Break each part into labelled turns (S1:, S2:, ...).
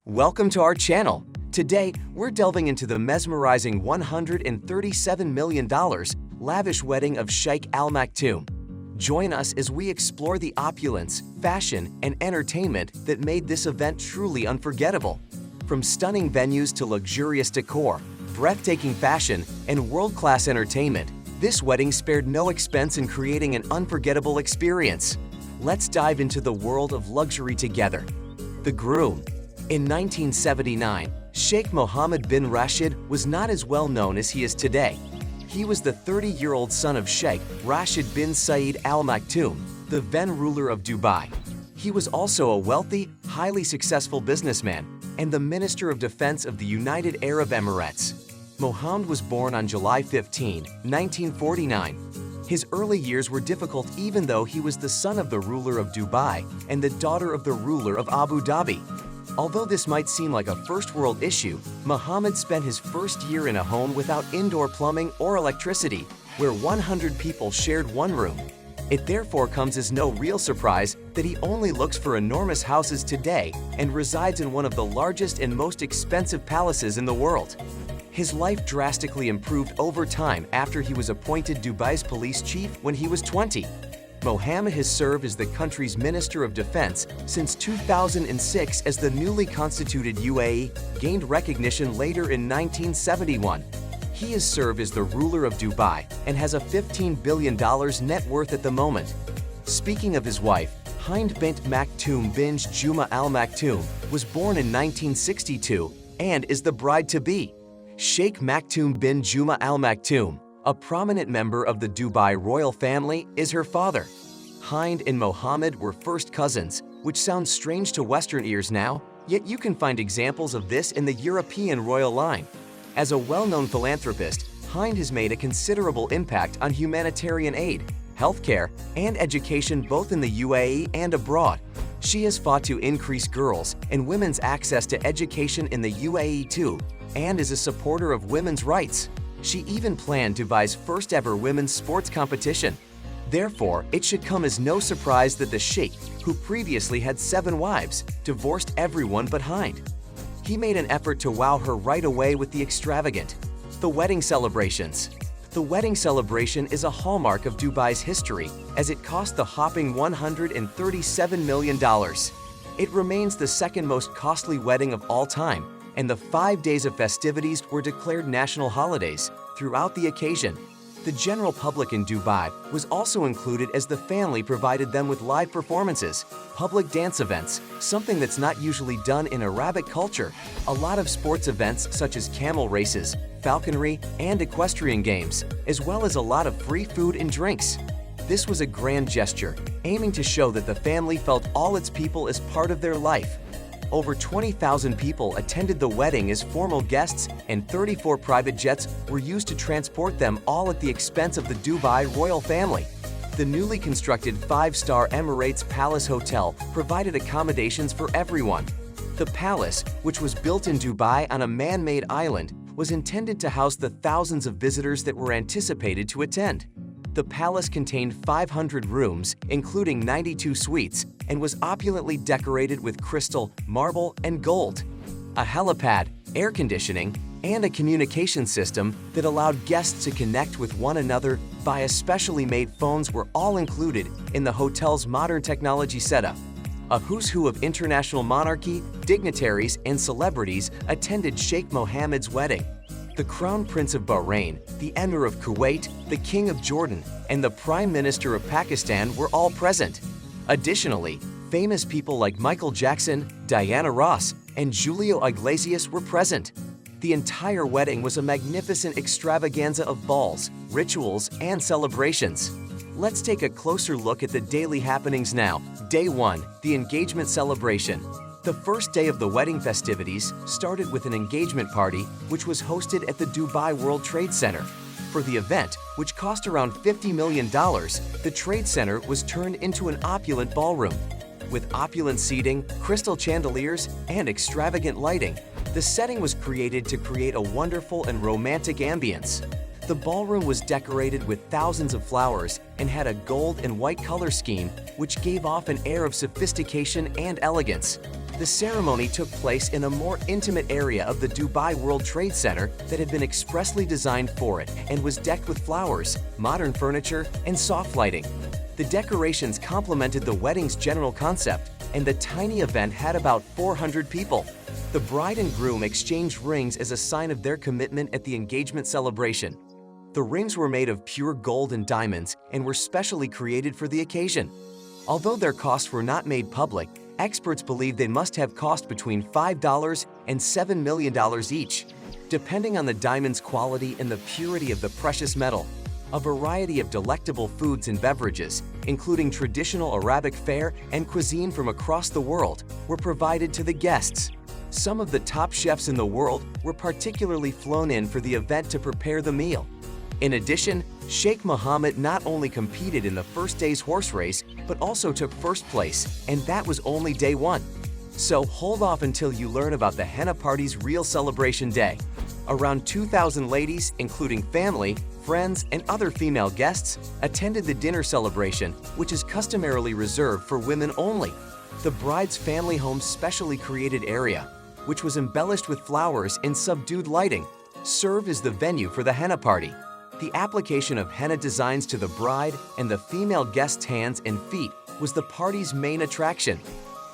S1: Welcome to our channel. Today, we're delving into the mesmerizing $137 million lavish wedding of Sheikh Al Maktoum. Join us as we explore the opulence, fashion, and entertainment that made this event truly unforgettable. From stunning venues to luxurious decor, breathtaking fashion, and world-class entertainment, this wedding spared no expense in creating an unforgettable experience. Let's dive into the world of luxury together. The Groom. In 1979, Sheikh Mohammed bin Rashid was not as well known as he is today. He was the 30-year-old son of Sheikh Rashid bin Saeed Al Maktoum, the then ruler of Dubai. He was also a wealthy, highly successful businessman and the Minister of Defense of the United Arab Emirates. Mohammed was born on July 15, 1949. His early years were difficult even though he was the son of the ruler of Dubai and the daughter of the ruler of Abu Dhabi. Although this might seem like a first-world issue, Mohammed spent his first year in a home without indoor plumbing or electricity, where 100 people shared one room. It therefore comes as no real surprise that he only looks for enormous houses today and resides in one of the largest and most expensive palaces in the world. His life drastically improved over time after he was appointed Dubai's police chief when he was 20. Mohammed has served as the country's Minister of Defense since 2006 as the newly constituted UAE gained recognition later in 1971. He has served as the ruler of Dubai and has a $15 billion net worth at the moment. Speaking of his wife, Hind bint Maktoum bin Juma Al Maktoum was born in 1962 and is the bride-to-be. Sheikh Maktoum bin Juma Al Maktoum, a prominent member of the Dubai royal family, is her father. Hind and Mohammed were first cousins, which sounds strange to Western ears now, yet you can find examples of this in the European royal line. As a well-known philanthropist, Hind has made a considerable impact on humanitarian aid, healthcare, and education both in the UAE and abroad. She has fought to increase girls' and women's access to education in the UAE too, and is a supporter of women's rights. She even planned Dubai's first-ever women's sports competition. Therefore, it should come as no surprise that the sheik, who previously had 7 wives, divorced everyone but Hind. He made an effort to wow her right away with the extravagant. The wedding celebrations. The wedding celebration is a hallmark of Dubai's history, as it cost the hopping $137 million. It remains the second most costly wedding of all time, and the 5 days of festivities were declared national holidays throughout the occasion. The general public in Dubai was also included as the family provided them with live performances, public dance events, something that's not usually done in Arabic culture, a lot of sports events such as camel races, falconry, and equestrian games, as well as a lot of free food and drinks. This was a grand gesture, aiming to show that the family felt all its people as part of their life. Over 20,000 people attended the wedding as formal guests, and 34 private jets were used to transport them, all at the expense of the Dubai royal family. The newly constructed 5-star Emirates Palace Hotel provided accommodations for everyone. The palace, which was built in Dubai on a man-made island, was intended to house the thousands of visitors that were anticipated to attend. The palace contained 500 rooms, including 92 suites, and was opulently decorated with crystal, marble, and gold. A helipad, air conditioning, and a communication system that allowed guests to connect with one another via specially made phones were all included in the hotel's modern technology setup. A who's who of international monarchy, dignitaries, and celebrities attended Sheikh Mohammed's wedding. The Crown Prince of Bahrain, the Emir of Kuwait, the King of Jordan, and the Prime Minister of Pakistan were all present. Additionally, famous people like Michael Jackson, Diana Ross, and Julio Iglesias were present. The entire wedding was a magnificent extravaganza of balls, rituals, and celebrations. Let's take a closer look at the daily happenings now. Day 1, the engagement celebration. The first day of the wedding festivities started with an engagement party which was hosted at the Dubai World Trade Center. For the event, which cost around $50 million, the Trade Center was turned into an opulent ballroom. With opulent seating, crystal chandeliers, and extravagant lighting, the setting was created to create a wonderful and romantic ambience. The ballroom was decorated with thousands of flowers and had a gold and white color scheme which gave off an air of sophistication and elegance. The ceremony took place in a more intimate area of the Dubai World Trade Center that had been expressly designed for it and was decked with flowers, modern furniture, and soft lighting. The decorations complemented the wedding's general concept, and the tiny event had about 400 people. The bride and groom exchanged rings as a sign of their commitment at the engagement celebration. The rings were made of pure gold and diamonds and were specially created for the occasion. Although their costs were not made public, experts believe they must have cost between $5 and $7 million each, depending on the diamond's quality and the purity of the precious metal. A variety of delectable foods and beverages, including traditional Arabic fare and cuisine from across the world, were provided to the guests. Some of the top chefs in the world were particularly flown in for the event to prepare the meal. In addition, Sheikh Mohammed not only competed in the first day's horse race, but also took first place, and that was only day one. So hold off until you learn about the henna party's real celebration day. Around 2,000 ladies, including family, friends, and other female guests, attended the dinner celebration, which is customarily reserved for women only. The bride's family home's specially created area, which was embellished with flowers and subdued lighting, served as the venue for the henna party. The application of henna designs to the bride and the female guests' hands and feet was the party's main attraction.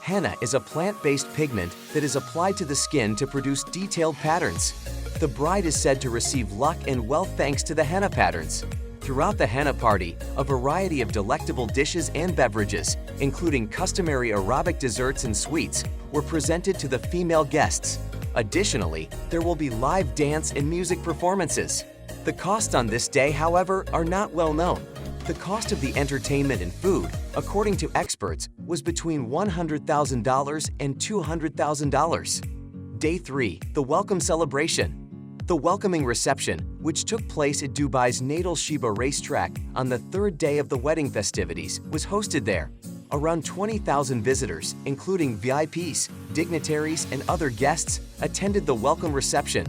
S1: Henna is a plant-based pigment that is applied to the skin to produce detailed patterns. The bride is said to receive luck and wealth thanks to the henna patterns. Throughout the henna party, a variety of delectable dishes and beverages, including customary Arabic desserts and sweets, were presented to the female guests. Additionally, there will be live dance and music performances. The costs on this day, however, are not well known. The cost of the entertainment and food, according to experts, was between $100,000 and $200,000. Day 3. The Welcome Celebration. The welcoming reception, which took place at Dubai's Natal Sheba racetrack on the third day of the wedding festivities, was hosted there. Around 20,000 visitors, including VIPs, dignitaries, and other guests, attended the welcome reception.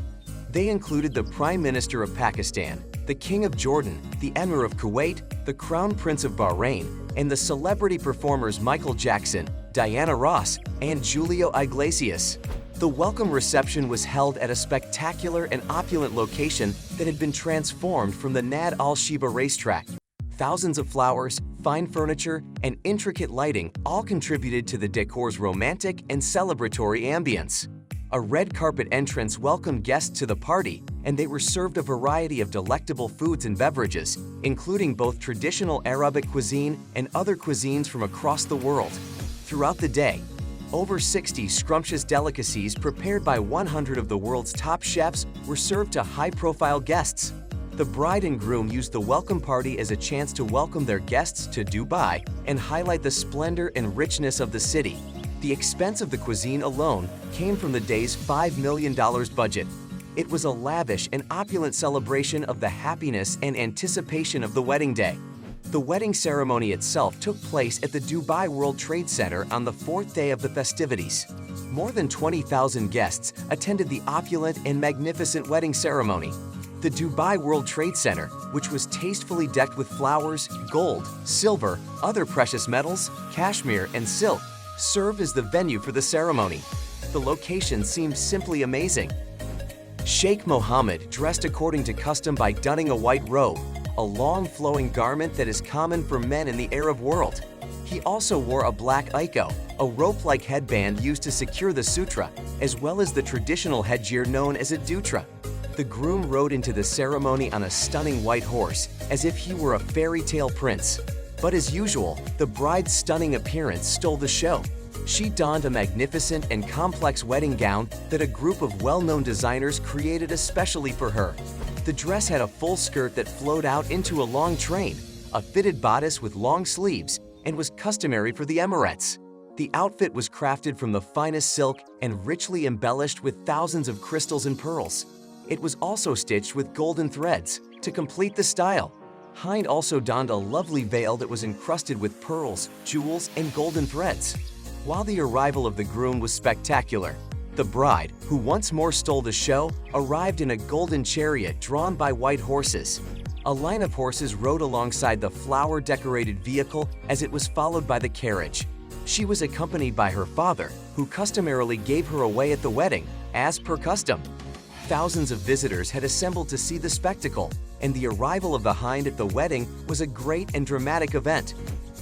S1: They included the Prime Minister of Pakistan, the King of Jordan, the Emir of Kuwait, the Crown Prince of Bahrain, and the celebrity performers Michael Jackson, Diana Ross, and Julio Iglesias. The welcome reception was held at a spectacular and opulent location that had been transformed from the Nad Al Sheba racetrack. Thousands of flowers, fine furniture, and intricate lighting all contributed to the decor's romantic and celebratory ambience. A red carpet entrance welcomed guests to the party, and they were served a variety of delectable foods and beverages, including both traditional Arabic cuisine and other cuisines from across the world. Throughout the day, over 60 scrumptious delicacies prepared by 100 of the world's top chefs were served to high-profile guests. The bride and groom used the welcome party as a chance to welcome their guests to Dubai and highlight the splendor and richness of the city. The expense of the cuisine alone came from the day's $5 million budget. It was a lavish and opulent celebration of the happiness and anticipation of the wedding day. The wedding ceremony itself took place at the Dubai World Trade Center on the fourth day of the festivities. More than 20,000 guests attended the opulent and magnificent wedding ceremony. The Dubai World Trade Center, which was tastefully decked with flowers, gold, silver, other precious metals, cashmere, and silk, served as the venue for the ceremony. The location seemed simply amazing. Sheikh Mohammed dressed according to custom by donning a white robe, a long flowing garment that is common for men in the Arab world. He also wore a black iko, a rope-like headband used to secure the sutra, as well as the traditional headgear known as a dutra. The groom rode into the ceremony on a stunning white horse, as if he were a fairy tale prince. But as usual, the bride's stunning appearance stole the show. She donned a magnificent and complex wedding gown that a group of well-known designers created especially for her. The dress had a full skirt that flowed out into a long train, a fitted bodice with long sleeves, and was customary for the Emirates. The outfit was crafted from the finest silk and richly embellished with thousands of crystals and pearls. It was also stitched with golden threads to complete the style. Hind also donned a lovely veil that was encrusted with pearls, jewels, and golden threads. While the arrival of the groom was spectacular, the bride, who once more stole the show, arrived in a golden chariot drawn by white horses. A line of horses rode alongside the flower-decorated vehicle as it was followed by the carriage. She was accompanied by her father, who customarily gave her away at the wedding, as per custom. Thousands of visitors had assembled to see the spectacle, and the arrival of the hind at the wedding was a great and dramatic event.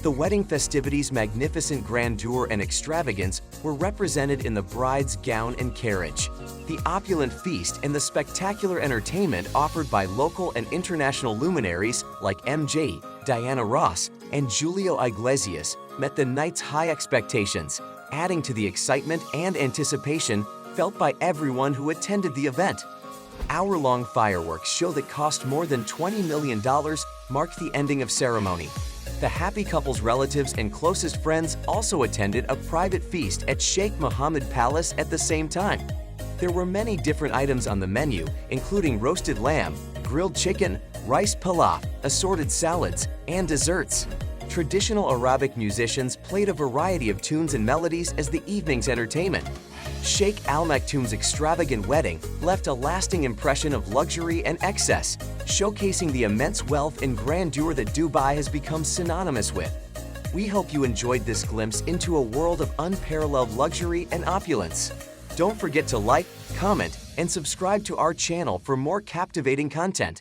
S1: The wedding festivities' magnificent grandeur and extravagance were represented in the bride's gown and carriage. The opulent feast and the spectacular entertainment offered by local and international luminaries like MJ, Diana Ross, and Julio Iglesias met the night's high expectations, adding to the excitement and anticipation felt by everyone who attended the event. Hour-long fireworks show that cost more than $20 million marked the ending of ceremony. The happy couple's relatives and closest friends also attended a private feast at Sheikh Mohammed Palace at the same time. There were many different items on the menu, including roasted lamb, grilled chicken, rice pilaf, assorted salads, and desserts. Traditional Arabic musicians played a variety of tunes and melodies as the evening's entertainment. Sheikh Al Maktoum's extravagant wedding left a lasting impression of luxury and excess, showcasing the immense wealth and grandeur that Dubai has become synonymous with. We hope you enjoyed this glimpse into a world of unparalleled luxury and opulence. Don't forget to like, comment, and subscribe to our channel for more captivating content.